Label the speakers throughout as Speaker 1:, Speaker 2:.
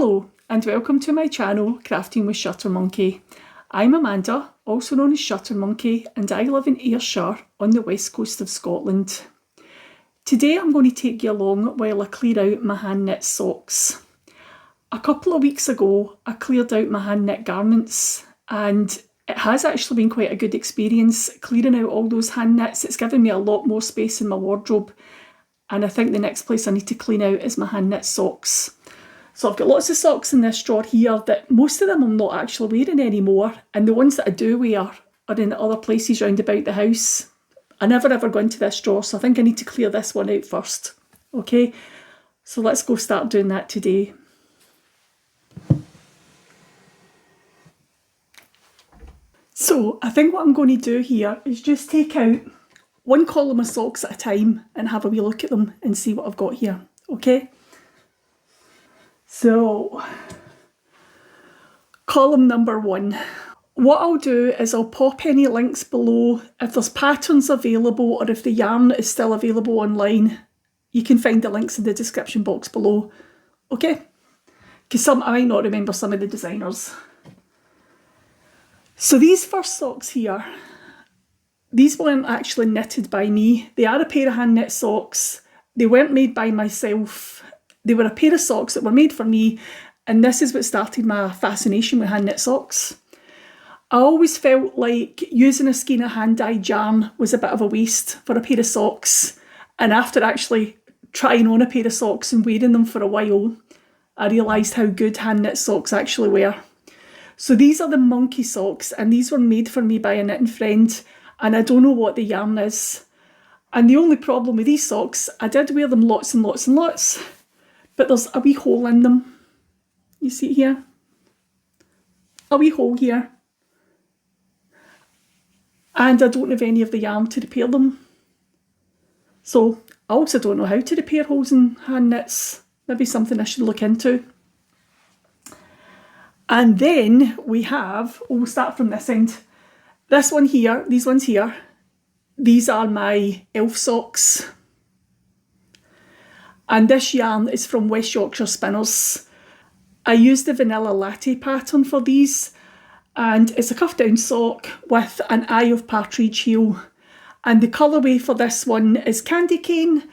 Speaker 1: Hello and welcome to my channel Crafting with Shuttermonkey. I'm Amanda, also known as Shuttermonkey, and I live in Ayrshire on the west coast of Scotland. Today I'm going to take you along while I clear out my hand knit socks. A couple of weeks ago I cleared out my hand knit garments and it has actually been quite a good experience clearing out all those hand knits. It's given me a lot more space in my wardrobe, and I think the next place I need to clean out is my hand knit socks. So I've got lots of socks in this drawer here that most of them I'm not actually wearing anymore, and the ones that I do wear are in other places round about the house. I never ever go into this drawer, so I think I need to clear this one out first. Okay, so let's go start doing that today. So I think what I'm going to do here is just take out one column of socks at a time and have a wee look at them and see what I've got here, okay? So, column number 1. What I'll do is I'll pop any links below. If there's patterns available or if the yarn is still available online, you can find the links in the description box below, okay? Because I might not remember some of the designers. So these first socks here, these weren't actually knitted by me. They are a pair of hand knit socks. They weren't made by myself. They were a pair of socks that were made for me, and this is what started my fascination with hand knit socks. I always felt like using a skein of hand dyed yarn was a bit of a waste for a pair of socks, and after actually trying on a pair of socks and wearing them for a while, I realised how good hand knit socks actually were. So these are the monkey socks, and these were made for me by a knitting friend, and I don't know what the yarn is. And the only problem with these socks, I did wear them lots and lots and lots, but there's a wee hole in them. You see here? A wee hole here. And I don't have any of the yarn to repair them. So I also don't know how to repair holes in hand knits. Maybe something I should look into. And then we have, we'll start from this end. This one here, these ones here, these are my elf socks. And this yarn is from West Yorkshire Spinners. I used the vanilla latte pattern for these, and it's a cuff down sock with an eye of partridge heel. And the colourway for this one is candy cane.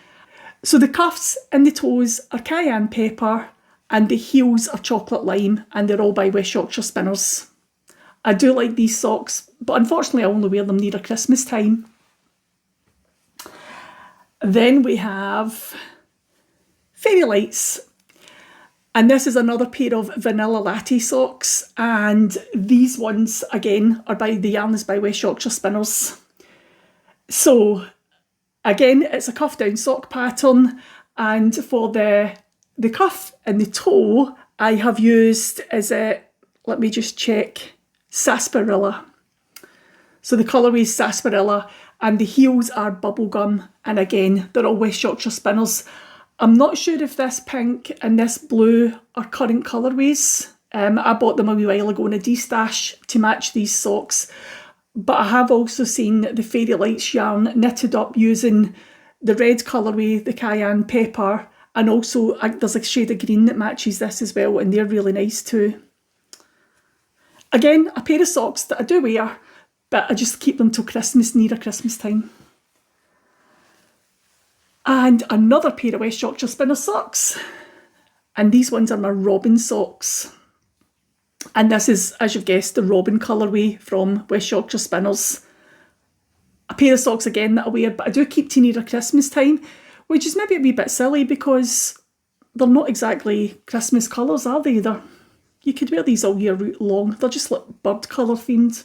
Speaker 1: So the cuffs and the toes are cayenne pepper, and the heels are chocolate lime, and they're all by West Yorkshire Spinners. I do like these socks, but unfortunately I only wear them near Christmas time. Then we have Fairy Lights, and this is another pair of vanilla latte socks, and these ones again are the yarn is by West Yorkshire Spinners. So again, it's a cuff down sock pattern, and for the cuff and the toe I have used let me just check, Sarsaparilla. So the colourway is Sarsaparilla, and the heels are Bubblegum, and again they're all West Yorkshire Spinners. I'm not sure if this pink and this blue are current colourways. I bought them a wee while ago in a D-stash to match these socks, but I have also seen the Fairy Lights yarn knitted up using the red colourway, the cayenne pepper, and also there's a shade of green that matches this as well, and they're really nice too. Again, a pair of socks that I do wear, but I just keep them till Christmas, nearer Christmas time. And another pair of West Yorkshire Spinner socks. And these ones are my Robin socks. And this is, as you've guessed, the Robin colourway from West Yorkshire Spinners. A pair of socks again that I wear, but I do keep to nearer Christmas time, which is maybe a wee bit silly because they're not exactly Christmas colours, are they? You could wear these all year long. They're just like bird colour themed.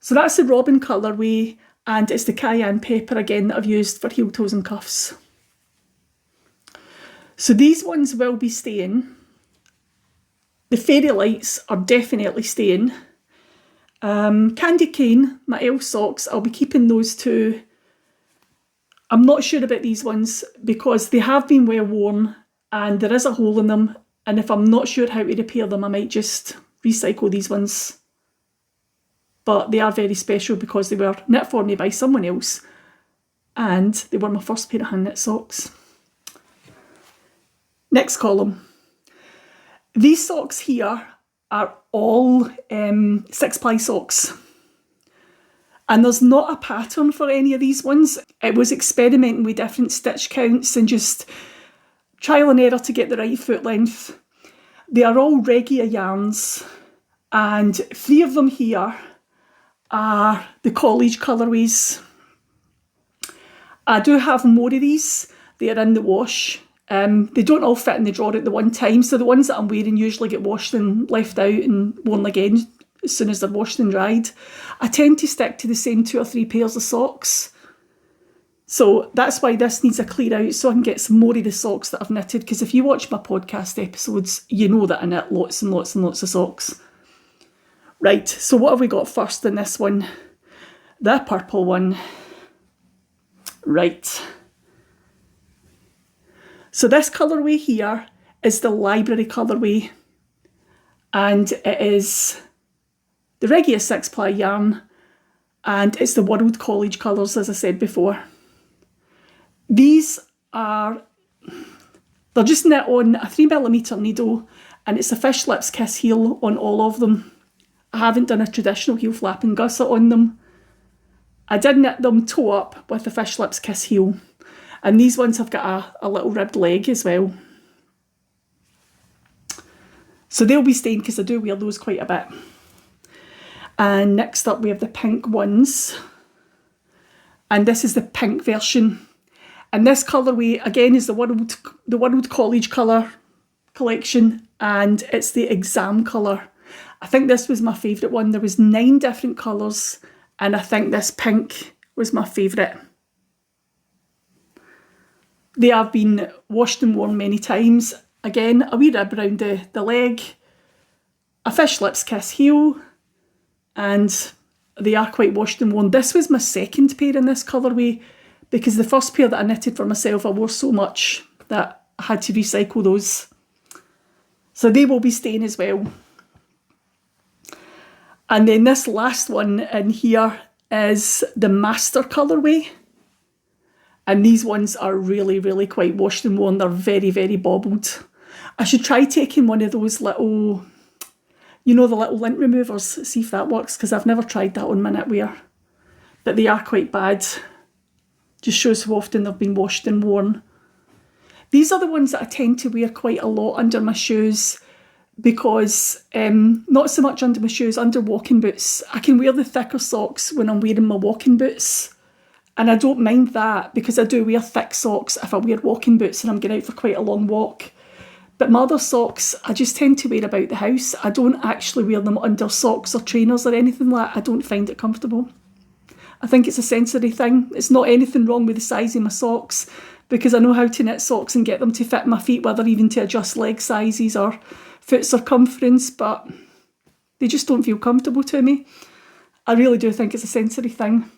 Speaker 1: So that's the Robin colourway, and it's the cayenne pepper again that I've used for heel, toes and cuffs. So these ones will be staying. The Fairy Lights are definitely staying. Candy cane, my elf socks, I'll be keeping those too. I'm not sure about these ones because they have been well worn and there is a hole in them, and if I'm not sure how to repair them I might just recycle these ones. But they are very special because they were knit for me by someone else, and they were my first pair of hand knit socks. Next column. These socks here are all 6-ply socks. And there's not a pattern for any of these ones. It was experimenting with different stitch counts and just trial and error to get the right foot length. They are all Regia yarns, and 3 of them here are the college colourways. I do have more of these. They are in the wash. They don't all fit in the drawer at the one time, so the ones that I'm wearing usually get washed and left out and worn again as soon as they're washed and dried. I tend to stick to the same 2 or 3 pairs of socks. So that's why this needs a clear out, so I can get some more of the socks that I've knitted, because if you watch my podcast episodes, you know that I knit lots and lots and lots of socks. Right, so what have we got first in this one? The purple one. Right. So this colourway here is the library colourway, and it is the Regia 6-ply yarn, and it's the World College colours, as I said before. These are, they're just knit on a 3mm needle, and it's a fish lips kiss heel on all of them. I haven't done a traditional heel flap and gusset on them. I did knit them toe up with the fish lips kiss heel, and these ones have got a little ribbed leg as well. So they'll be staying because I do wear those quite a bit. And next up we have the pink ones. And this is the pink version. And this colourway, again, is the World College colour collection. And it's the exam colour. I think this was my favourite one. There was 9 different colours. And I think this pink was my favourite. They have been washed and worn many times. Again, a wee rib around the leg. A fish lips kiss heel. And they are quite washed and worn. This was my second pair in this colourway, because the first pair that I knitted for myself I wore so much that I had to recycle those. So they will be staying as well. And then this last one in here is the master colourway. And these ones are really, really quite washed and worn. They're very, very bobbled. I should try taking one of those little, you know, the little lint removers, see if that works, because I've never tried that on my knitwear. But they are quite bad. Just shows how often they've been washed and worn. These are the ones that I tend to wear quite a lot under my shoes, because not so much under my shoes, under walking boots. I can wear the thicker socks when I'm wearing my walking boots, and I don't mind that, because I do wear thick socks if I wear walking boots and I'm going out for quite a long walk. But my other socks, I just tend to wear about the house. I don't actually wear them under socks or trainers or anything like that. I don't find it comfortable. I think it's a sensory thing. It's not anything wrong with the size of my socks, because I know how to knit socks and get them to fit my feet, whether even to adjust leg sizes or foot circumference, but they just don't feel comfortable to me. I really do think it's a sensory thing.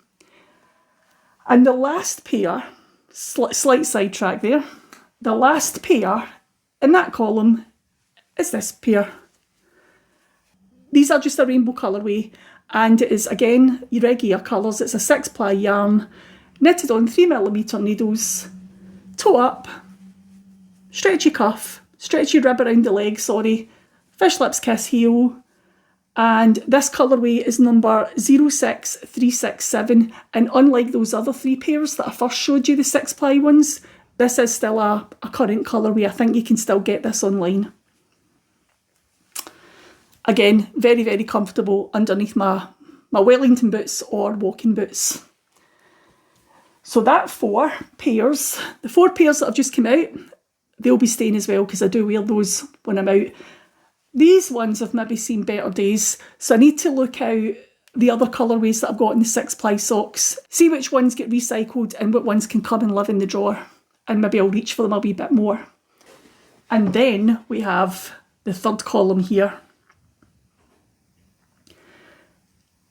Speaker 1: And the last pair, slight sidetrack there, the last pair in that column is this pair. These are just a rainbow colourway, and it is, again, Regia colours. It's a 6-ply yarn, knitted on 3mm needles, toe up, stretchy cuff, stretchy rib around the leg, fish lips kiss heel, and this colourway is number 06367, and unlike those other 3 pairs that I first showed you, the 6-ply ones, this is still a current colourway. I think you can still get this online. Again, very, very comfortable underneath my Wellington boots or walking boots. So that 4 pairs, the 4 pairs that have just come out, they'll be staying as well, because I do wear those when I'm out. These ones have maybe seen better days, so I need to look out the other colourways that I've got in the 6-ply socks, see which ones get recycled and what ones can come and live in the drawer, and maybe I'll reach for them a wee bit more. And then we have the third column here.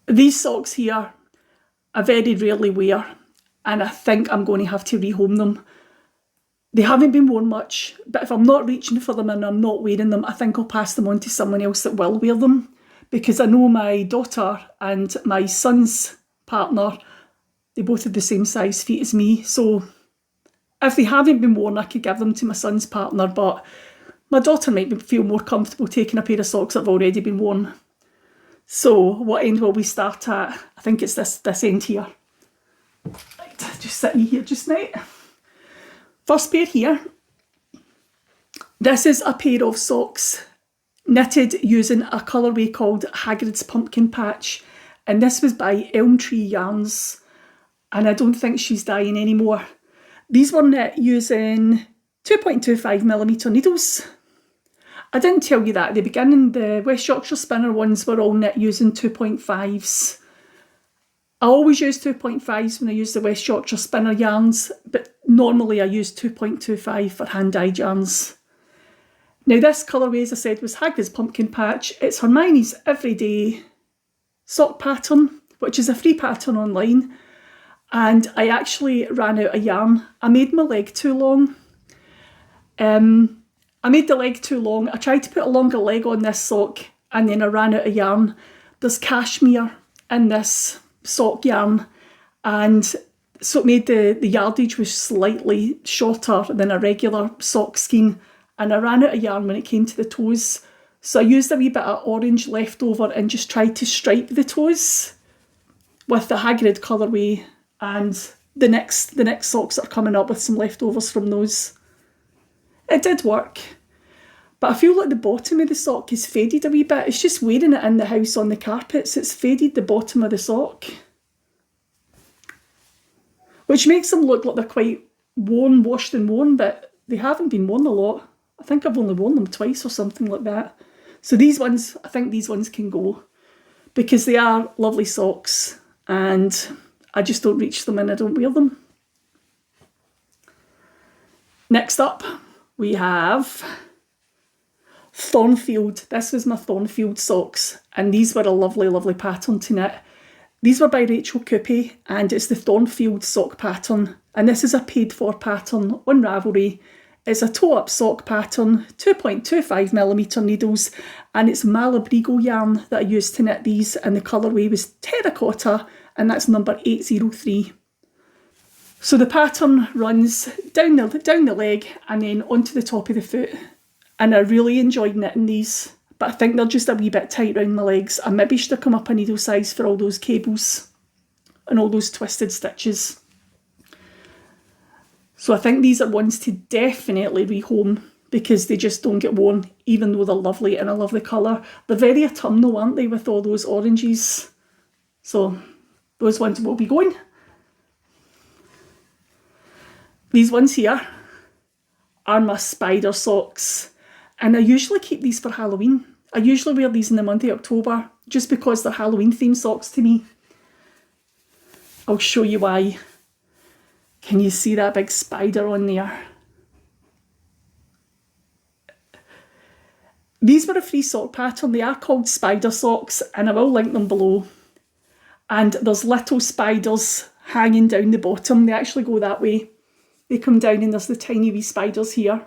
Speaker 1: These socks here I very rarely wear, and I think I'm going to have to rehome them. They haven't been worn much, but if I'm not reaching for them and I'm not wearing them, I think I'll pass them on to someone else that will wear them, because I know my daughter and my son's partner, they both have the same size feet as me, so if they haven't been worn I could give them to my son's partner, but my daughter might feel more comfortable taking a pair of socks that have already been worn. So what end will we start at? I think it's this end here. Right, just sitting here just now. First pair here. This is a pair of socks knitted using a colourway called Hagrid's Pumpkin Patch, and this was by Elm Tree Yarns, and I don't think she's dying anymore. These were knit using 2.25mm needles. I didn't tell you that at the beginning. The West Yorkshire Spinner ones were all knit using 2.5s. I always use 2.5s when I use the West Yorkshire Spinner yarns, but normally I use 2.25 for hand-dyed yarns. Now this colourway, as I said, was Hagrid's Pumpkin Patch. It's Hermione's Everyday sock pattern, which is a free pattern online. And I actually ran out of yarn. I made my leg too long. I made the leg too long. I tried to put a longer leg on this sock and then I ran out of yarn. There's cashmere in this sock yarn, and so it made the yardage was slightly shorter than a regular sock skein, and I ran out of yarn when it came to the toes. So I used a wee bit of orange left over and just tried to stripe the toes with the Hagrid colourway, and the next socks are coming up with some leftovers from those. It did work, but I feel like the bottom of the sock is faded a wee bit. It's just wearing it in the house on the carpets. It's faded the bottom of the sock, which makes them look like they're quite worn, washed and worn, but they haven't been worn a lot. I think I've only worn them twice or something like that. So these ones, I think these ones can go, because they are lovely socks and I just don't reach them and I don't wear them. Next up, we have Thornfield. This was my Thornfield socks, and these were a lovely, lovely pattern to knit. These were by Rachel Coopey, and it's the Thornfield sock pattern, and this is a paid for pattern on Ravelry. It's a toe-up sock pattern, 2.25mm needles, and it's Maleficent yarn that I used to knit these, and the colourway was terracotta, and that's number 803. So the pattern runs down the leg and then onto the top of the foot, and I really enjoyed knitting these, but I think they're just a wee bit tight round my legs. I maybe should have come up a needle size for all those cables and all those twisted stitches. So I think these are ones to definitely rehome, because they just don't get worn, even though they're lovely and I love the colour. They're very autumnal, aren't they, with all those oranges? So those ones will be going. These ones here are my spider socks, and I usually keep these for Halloween. I usually wear these in the month of October just because they're Halloween themed socks to me. I'll show you why. Can you see that big spider on there? These were a free sock pattern. They are called spider socks, and I will link them below. And there's little spiders hanging down the bottom. They actually go that way. They come down and there's the tiny wee spiders here.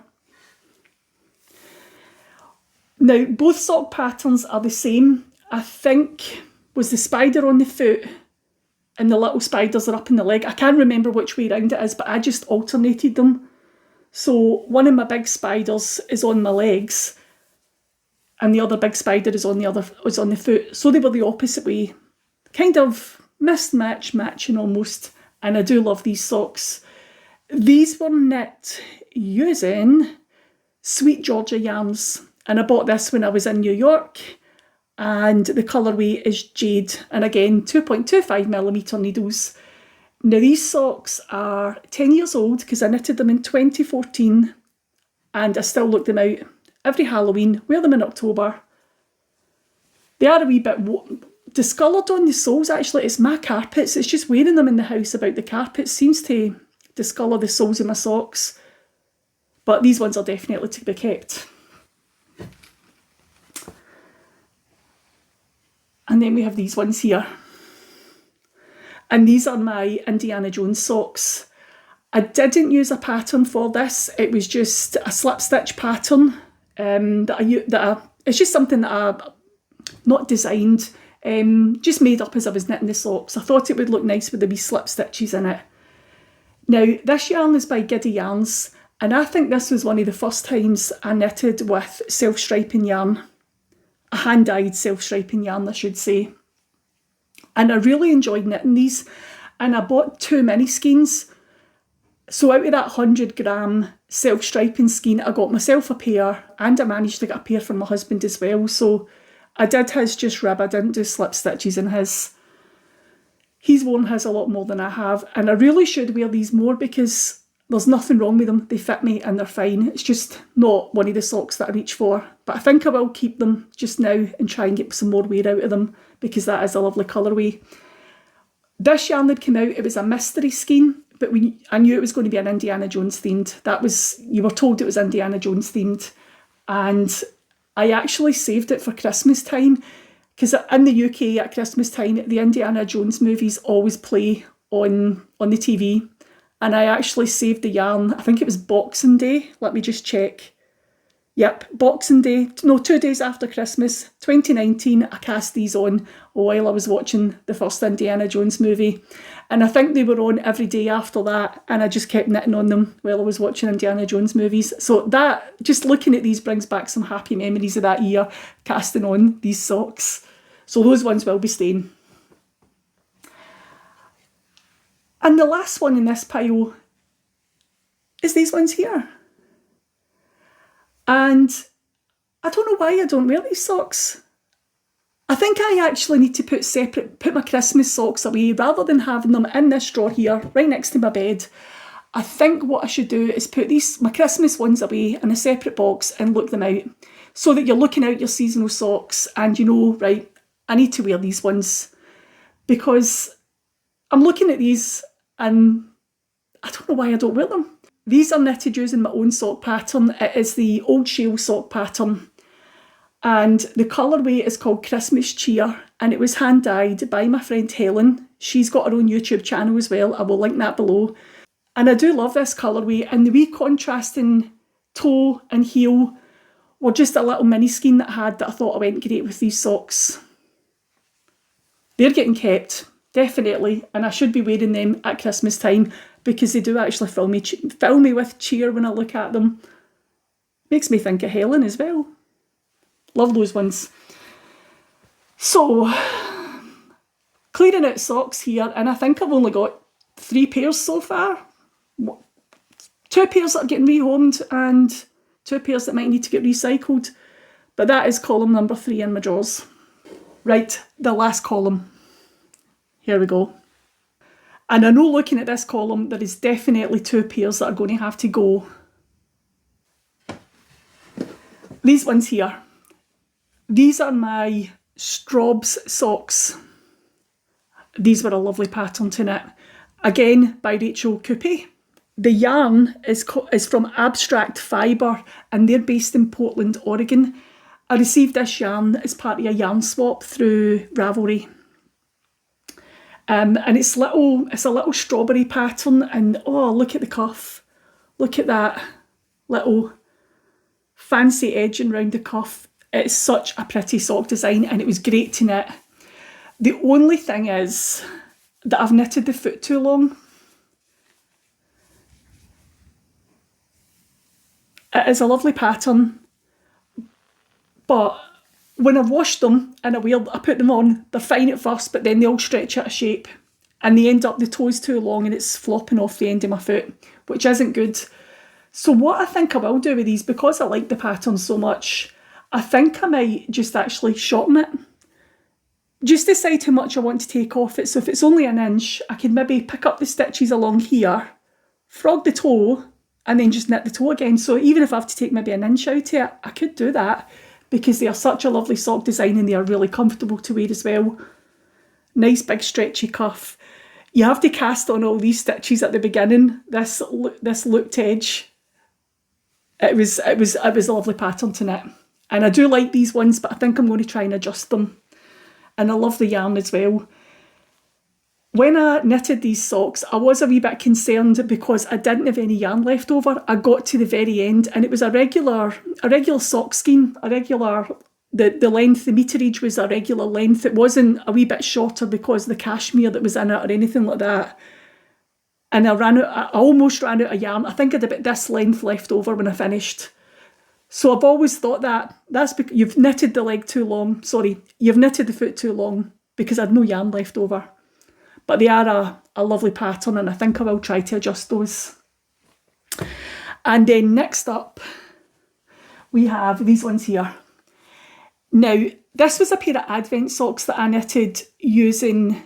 Speaker 1: Now, both sock patterns are the same. I think was the spider on the foot and the little spiders are up in the leg. I can't remember which way round it is, but I just alternated them. So one of my big spiders is on my legs and the other big spider is on the foot. So they were the opposite way. Kind of matching almost. And I do love these socks. These were knit using Sweet Georgia yarns, and I bought this when I was in New York, and the colourway is Jade, and again 2.25mm needles. Now these socks are 10 years old because I knitted them in 2014 and I still look them out every Halloween, wear them in October. They are a wee bit discoloured on the soles actually. It's my carpets, it's just wearing them in the house about the carpet seems to discolour the soles of my socks, but these ones are definitely to be kept. And then we have these ones here, and these are my Indiana Jones socks. I didn't use a pattern for this, it was just a slip stitch pattern it's just something that I not designed, just made up as I was knitting the socks. I thought it would look nice with the wee slip stitches in it. Now, this yarn is by Giddy Yarns, And I think this was one of the first times I knitted with self-striping yarn. A hand-dyed self-striping yarn, I should say. And I really enjoyed knitting these. And I bought 2 mini skeins. So out of that 100-gram self-striping skein, I got myself a pair, and I managed to get a pair for my husband as well. So I did his just rib, I didn't do slip stitches in his. He's worn his a lot more than I have, and I really should wear these more because there's nothing wrong with them. They fit me and they're fine. It's just not one of the socks that I reach for. But I think I will keep them just now and try and get some more wear out of them because that is a lovely colourway. This yarn that came out, it was a mystery skein, but I knew it was going to be an Indiana Jones themed. You were told it was Indiana Jones themed. And I actually saved it for Christmas time because in the UK at Christmas time, the Indiana Jones movies always play on the TV. And I actually saved the yarn, I think it was Boxing Day. Let me just check. Yep, Boxing Day. No, 2 days after Christmas, 2019, I cast these on while I was watching the first Indiana Jones movie. And I think they were on every day after that. And I just kept knitting on them while I was watching Indiana Jones movies. So that, just looking at these brings back some happy memories of that year, casting on these socks. So those ones will be staying. And the last one in this pile is these ones here. And I don't know why I don't wear these socks. I think I actually need to put my Christmas socks away rather than having them in this drawer here, right next to my bed. I think what I should do is put my Christmas ones away in a separate box and look them out so that you're looking out your seasonal socks and you know, right, I need to wear these ones because I'm looking at these and I don't know why I don't wear them. These are knitted using my own sock pattern. It is the old Shale sock pattern. And the colourway is called Christmas Cheer. And it was hand dyed by my friend Helen. She's got her own YouTube channel as well. I will link that below. And I do love this colourway. And the wee contrasting toe and heel were just a little mini skein that I had that I thought I went great with these socks. They're getting kept. Definitely, and I should be wearing them at Christmas time because they do actually fill me with cheer when I look at them. Makes me think of Helen as well. Love those ones. So, clearing out socks here, and I think I've only got 3 pairs so far. 2 pairs that are getting rehomed and 2 pairs that might need to get recycled. But that is column number 3 in my drawers. Right, the last column. Here we go. And I know looking at this column, there is definitely 2 pairs that are going to have to go. These ones here. These are my Strawbs Socks. These were a lovely pattern to knit. Again, by Rachel Coupey. The yarn is from Abstract Fibre and they're based in Portland, Oregon. I received this yarn as part of a yarn swap through Ravelry. And it's a little strawberry pattern and oh, look at the cuff. Look at that little fancy edging round the cuff. It's such a pretty sock design and it was great to knit. The only thing is that I've knitted the foot too long. It is a lovely pattern, but when I've washed them and I put them on, they're fine at first, but then they all stretch out of shape and they end up, the toe's too long and it's flopping off the end of my foot, which isn't good. So what I think I will do with these, because I like the pattern so much, I think I might just actually shorten it. Just decide how much I want to take off it. So if it's only 1 inch, I can maybe pick up the stitches along here, frog the toe, and then just knit the toe again. So even if I have to take maybe 1 inch out of it, I could do that. Because they are such a lovely sock design and they are really comfortable to wear as well. Nice big stretchy cuff. You have to cast on all these stitches at the beginning. This looped edge. It was a lovely pattern to knit. And I do like these ones, but I think I'm going to try and adjust them. And I love the yarn as well. When I knitted these socks, I was a wee bit concerned because I didn't have any yarn left over. I got to the very end and it was a regular sock skein, the length, the meterage was a regular length. It wasn't a wee bit shorter because the cashmere that was in it or anything like that. and I almost ran out of yarn. I think I had about this length left over when I finished. So I've always thought that's because you've knitted the leg too long. Sorry, you've knitted the foot too long because I had no yarn left over. But they are a lovely pattern, and I think I will try to adjust those. And then next up, we have these ones here. Now, this was a pair of Advent socks that I knitted using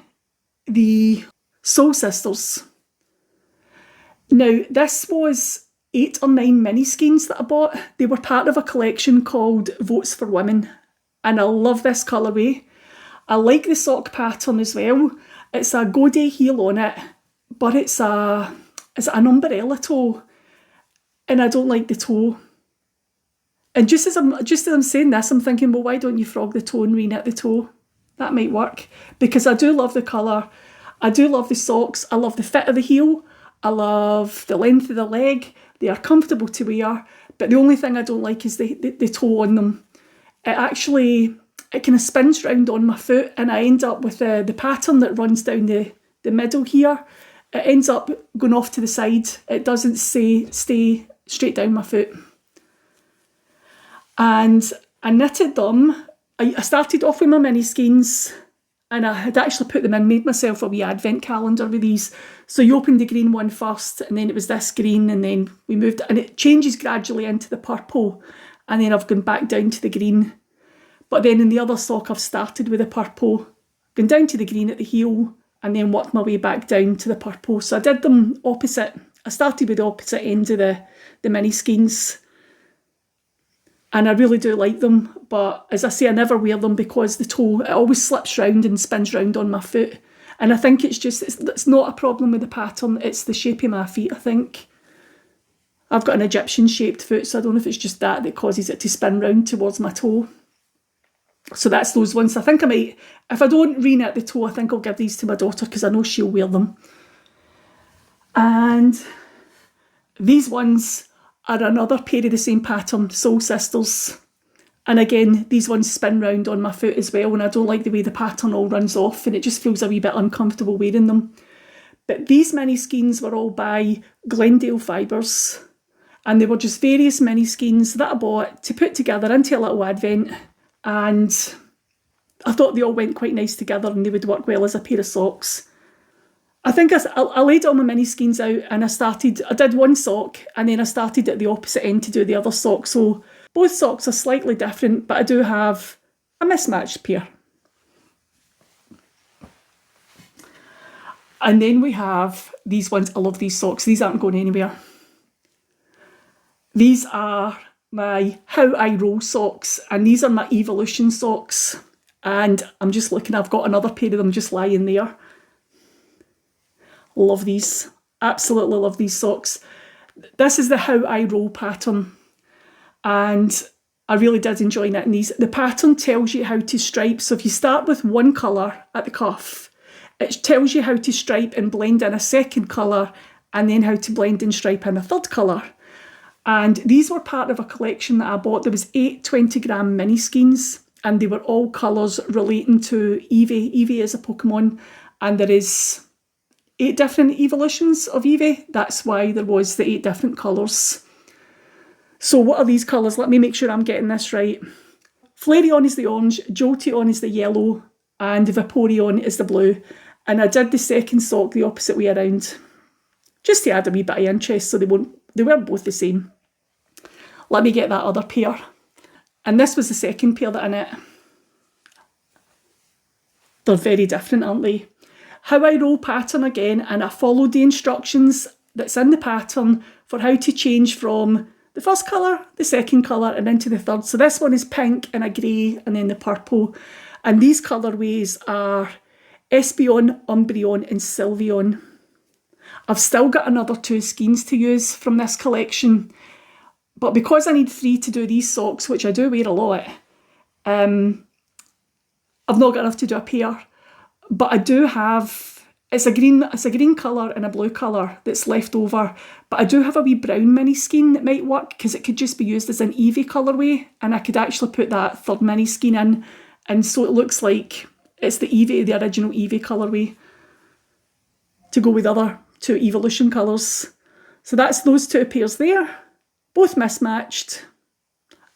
Speaker 1: the Soul Sisters. Now, this was 8 or 9 mini skeins that I bought. They were part of a collection called Votes for Women, and I love this colourway. I like the sock pattern as well. It's a Godet heel on it, but it's an umbrella toe, and I don't like the toe. And just as I'm saying this, I'm thinking, well, why don't you frog the toe and re-knit the toe? That might work, because I do love the colour. I do love the socks. I love the fit of the heel. I love the length of the leg. They are comfortable to wear, but the only thing I don't like is the toe on them. It kind of spins round on my foot, and I end up with the pattern that runs down the middle here. It ends up going off to the side. It doesn't stay straight down my foot. And I knitted them. I started off with my mini skeins, and I had actually put them in, made myself a wee advent calendar with these. So you opened the green one first, and then it was this green, and then we moved, and it changes gradually into the purple, and then I've gone back down to the green. But then in the other sock, I've started with the purple, gone down to the green at the heel, and then worked my way back down to the purple. So I did them opposite. I started with the opposite end of the mini skeins. And I really do like them, but as I say, I never wear them because the toe, it always slips round and spins round on my foot. And I think it's not a problem with the pattern, it's the shape of my feet, I think. I've got an Egyptian shaped foot, so I don't know if it's just that causes it to spin round towards my toe. So that's those ones. I think I might, if I don't re-knit the toe, I think I'll give these to my daughter because I know she'll wear them. And these ones are another pair of the same pattern, Soul Sisters. And again, these ones spin round on my foot as well, and I don't like the way the pattern all runs off, and it just feels a wee bit uncomfortable wearing them. But these mini skeins were all by Glendale Fibres, and they were just various mini skeins that I bought to put together into a little advent, and I thought they all went quite nice together and they would work well as a pair of socks. I think I laid all my mini skeins out, and I did one sock, and then I started at the opposite end to do the other sock. So both socks are slightly different, but I do have a mismatched pair. And then we have these ones. I love these socks. These aren't going anywhere. These are my How I Roll socks, and these are my Eeveelution socks. And I'm just looking, I've got another pair of them just lying there. Love these. Absolutely love these socks. This is the How I Roll pattern, and I really did enjoy knitting these. The pattern tells you how to stripe. So if you start with one colour at the cuff, it tells you how to stripe and blend in a second colour, and then how to blend and stripe in a third colour. And these were part of a collection that I bought. There was 8 20-gram mini skeins, and they were all colours relating to Eevee. Eevee is a Pokemon, and there is 8 different evolutions of Eevee. That's why there was the 8 different colours. So what are these colours? Let me make sure I'm getting this right. Flareon is the orange, Jolteon is the yellow, and Vaporeon is the blue. And I did the second sock the opposite way around, just to add a wee bit of interest, so they were both the same. Let me get that other pair. And this was the second pair that I knit. They're very different, aren't they? How I Roll pattern again, and I followed the instructions that's in the pattern for how to change from the first colour, the second colour, and into the third. So this one is pink and a grey, and then the purple. And these colourways are Espeon, Umbreon, and Sylveon. I've still got another 2 skeins to use from this collection, but because I need 3 to do these socks, which I do wear a lot, I've not got enough to do a pair. But I do have, it's a green colour and a blue colour that's left over, but I do have a wee brown mini skein that might work, because it could just be used as an Eevee colourway, and I could actually put that third mini skein in, and so it looks like it's the original Eevee colourway, to go with other two Eeveelution colours. So that's those two pairs there, both mismatched.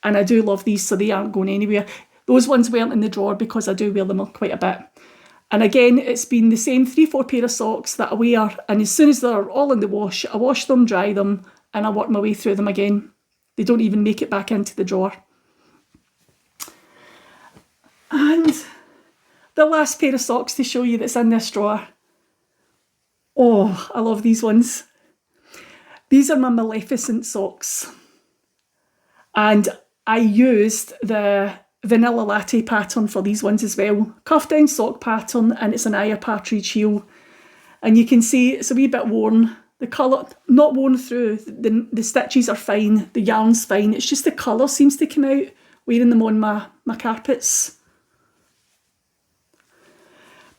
Speaker 1: And I do love these, so they aren't going anywhere. Those ones weren't in the drawer because I do wear them quite a bit. And again, it's been the same 3-4 pair of socks that I wear, and as soon as they're all in the wash, I wash them, dry them, and I work my way through them again. They don't even make it back into the drawer. And the last pair of socks to show you that's in this drawer. Oh, I love these ones. These are my Maleficent socks. And I used the vanilla latte pattern for these ones as well. Cuff down sock pattern, and it's an Aya partridge heel. And you can see it's a wee bit worn. The colour, not worn through, the stitches are fine, the yarn's fine. It's just the colour seems to come out wearing them on my carpets.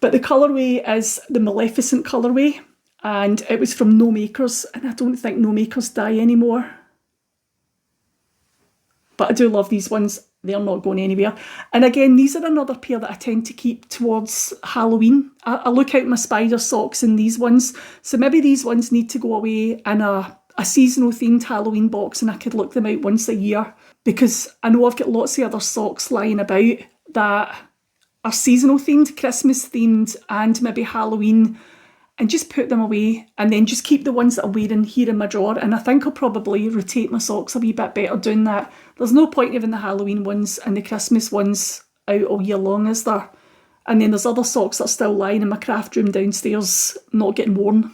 Speaker 1: But the colourway is the Maleficent colourway, and it was from No Makers, and I don't think No Makers dye anymore. But I do love these ones. They're not going anywhere. And again, these are another pair that I tend to keep towards Halloween. I look out my spider socks in these ones. So maybe these ones need to go away in a seasonal themed Halloween box, and I could look them out once a year. Because I know I've got lots of other socks lying about that are seasonal themed, Christmas themed, and maybe Halloween, and just put them away and then just keep the ones that I'm wearing here in my drawer. And I think I'll probably rotate my socks a wee bit better doing that. There's no point having the Halloween ones and the Christmas ones out all year long, is there? And then there's other socks that are still lying in my craft room downstairs, not getting worn.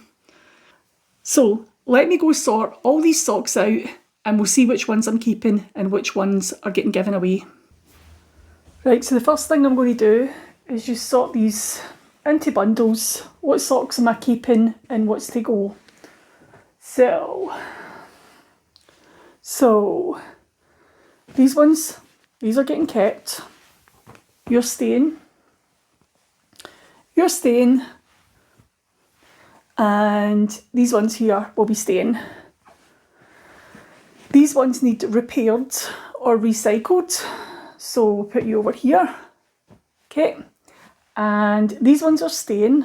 Speaker 1: So let me go sort all these socks out, and we'll see which ones I'm keeping and which ones are getting given away. Right, so the first thing I'm going to do is just sort these into bundles. What socks am I keeping and what's to go? So these ones, these are getting kept. You're staying. You're staying. And these ones here will be staying. These ones need repaired or recycled. So we'll put you over here. Okay. And these ones are staying.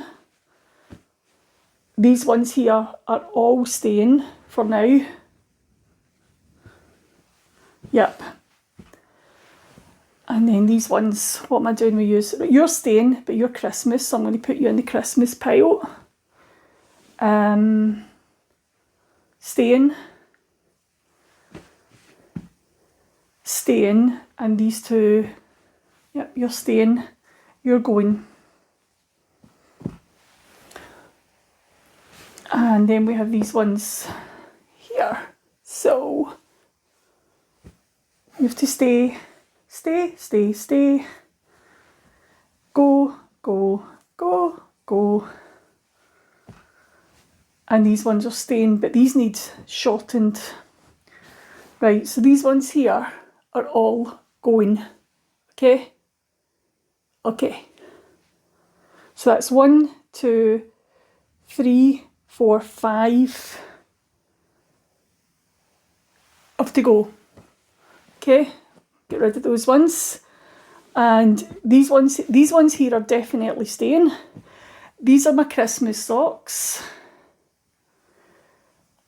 Speaker 1: These ones here are all staying for now. Yep. And then these ones, what am I doing with you? You're staying, but you're Christmas, so I'm going to put you in the Christmas pile. Staying. Staying. And these two, yep, you're staying. You're going. And then we have these ones here. So you have to stay, stay, stay, stay. Go, go, go, go. And these ones are staying, but these need shortened. Right, so these ones here are all going. Okay? Okay. So that's 1, 2, 3, 4, 5 up to go. Okay, get rid of those ones. And these ones here are definitely staying. These are my Christmas socks.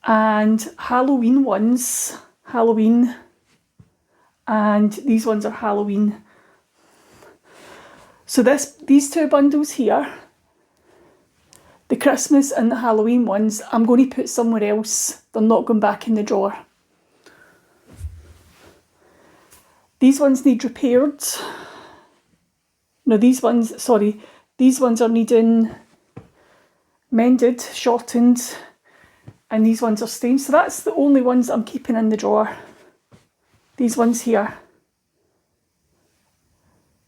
Speaker 1: And Halloween ones, Halloween. And these ones are Halloween. So these two bundles here, the Christmas and the Halloween ones, I'm going to put somewhere else. They're not going back in the drawer. These ones need repaired. No, these ones are needing mended, shortened, and these ones are staying. So that's the only ones I'm keeping in the drawer. These ones here.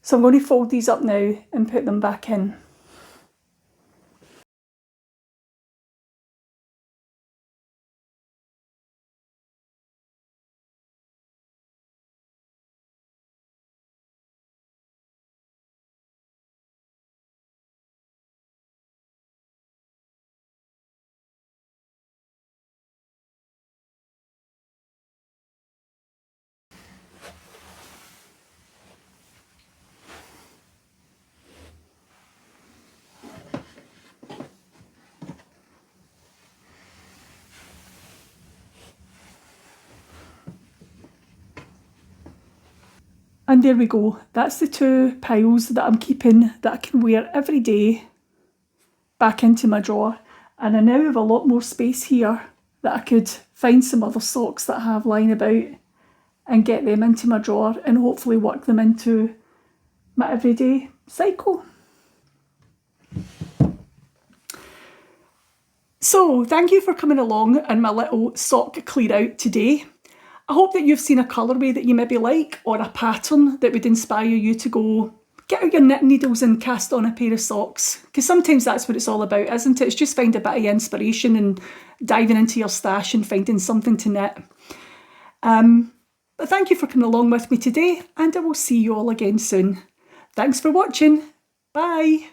Speaker 1: So I'm going to fold these up now and put them back in. And there we go. That's the 2 piles that I'm keeping that I can wear every day back into my drawer. And I now have a lot more space here that I could find some other socks that I have lying about and get them into my drawer and hopefully work them into my everyday cycle. So thank you for coming along on my little sock clear out today. I hope that you've seen a colourway that you maybe like, or a pattern that would inspire you to go get out your knitting needles and cast on a pair of socks. Because sometimes that's what it's all about, isn't it? It's just find a bit of inspiration and diving into your stash and finding something to knit. But thank you for coming along with me today, and I will see you all again soon. Thanks for watching. Bye.